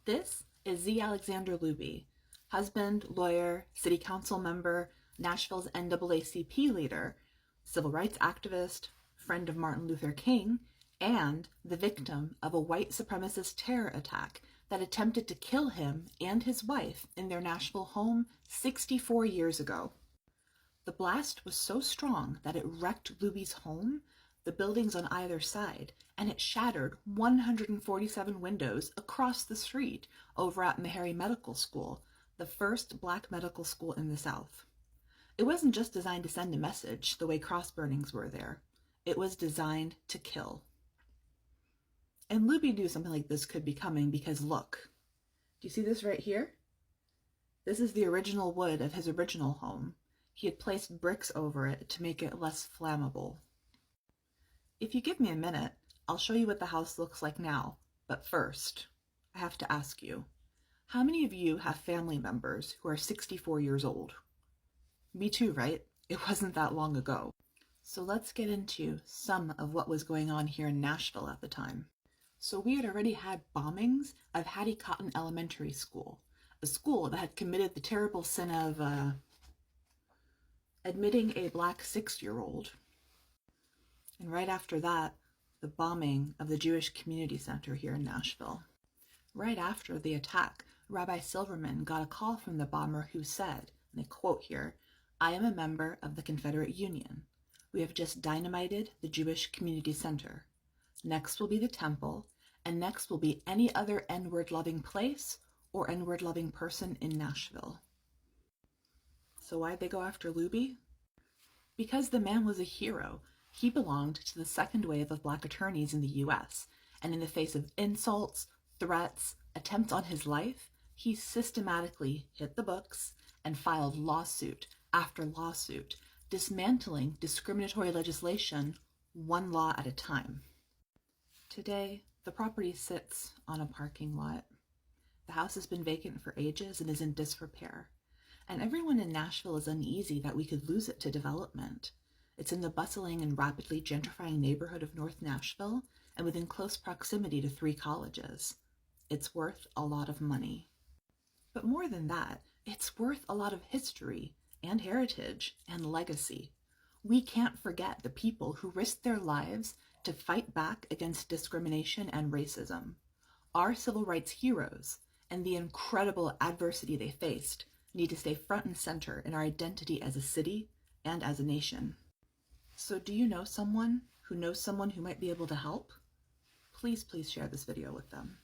This is Z. Alexander Looby, husband, lawyer, city council member, Nashville's NAACP leader, civil rights activist, friend of Martin Luther King, and the victim of a white supremacist terror attack that attempted to kill him and his wife in their Nashville home 64 years ago. The blast was so strong that it wrecked Looby's home, the buildings on either side, and it shattered 147 windows across the street over at Meharry Medical School, the first black medical school in the South. It wasn't just designed to send a message the way cross burnings were there. It was designed to kill. And Looby knew something like this could be coming because look, do you see this right here? This is the original wood of his original home. He had placed bricks over it to make it less flammable. If you give me a minute, I'll show you what the house looks like now. But first, I have to ask you, how many of you have family members who are 64 years old? Me too, right? It wasn't that long ago. So let's get into some of what was going on here in Nashville at the time. So we had already had bombings of Hattie Cotton Elementary School, a school that had committed the terrible sin of admitting a black 6-year-old. And right after that, the bombing of the Jewish Community Center here in Nashville. Right after the attack, Rabbi Silverman got a call from the bomber who said, and I quote here, "I am a member of the Confederate Union. We have just dynamited the Jewish Community Center. Next will be the temple, and next will be any other N-word loving place or N-word loving person in Nashville." So why'd they go after Looby? Because the man was a hero. He belonged to the second wave of black attorneys in the US, and in the face of insults, threats, attempts on his life, he systematically hit the books and filed lawsuit after lawsuit, dismantling discriminatory legislation one law at a time. Today, the property sits on a parking lot. The house has been vacant for ages and is in disrepair, and everyone in Nashville is uneasy that we could lose it to development. It's in the bustling and rapidly gentrifying neighborhood of North Nashville and within close proximity to 3 colleges. It's worth a lot of money. But more than that, it's worth a lot of history and heritage and legacy. We can't forget the people who risked their lives to fight back against discrimination and racism. Our civil rights heroes and the incredible adversity they faced need to stay front and center in our identity as a city and as a nation. So do you know someone who knows someone who might be able to help? Please share this video with them.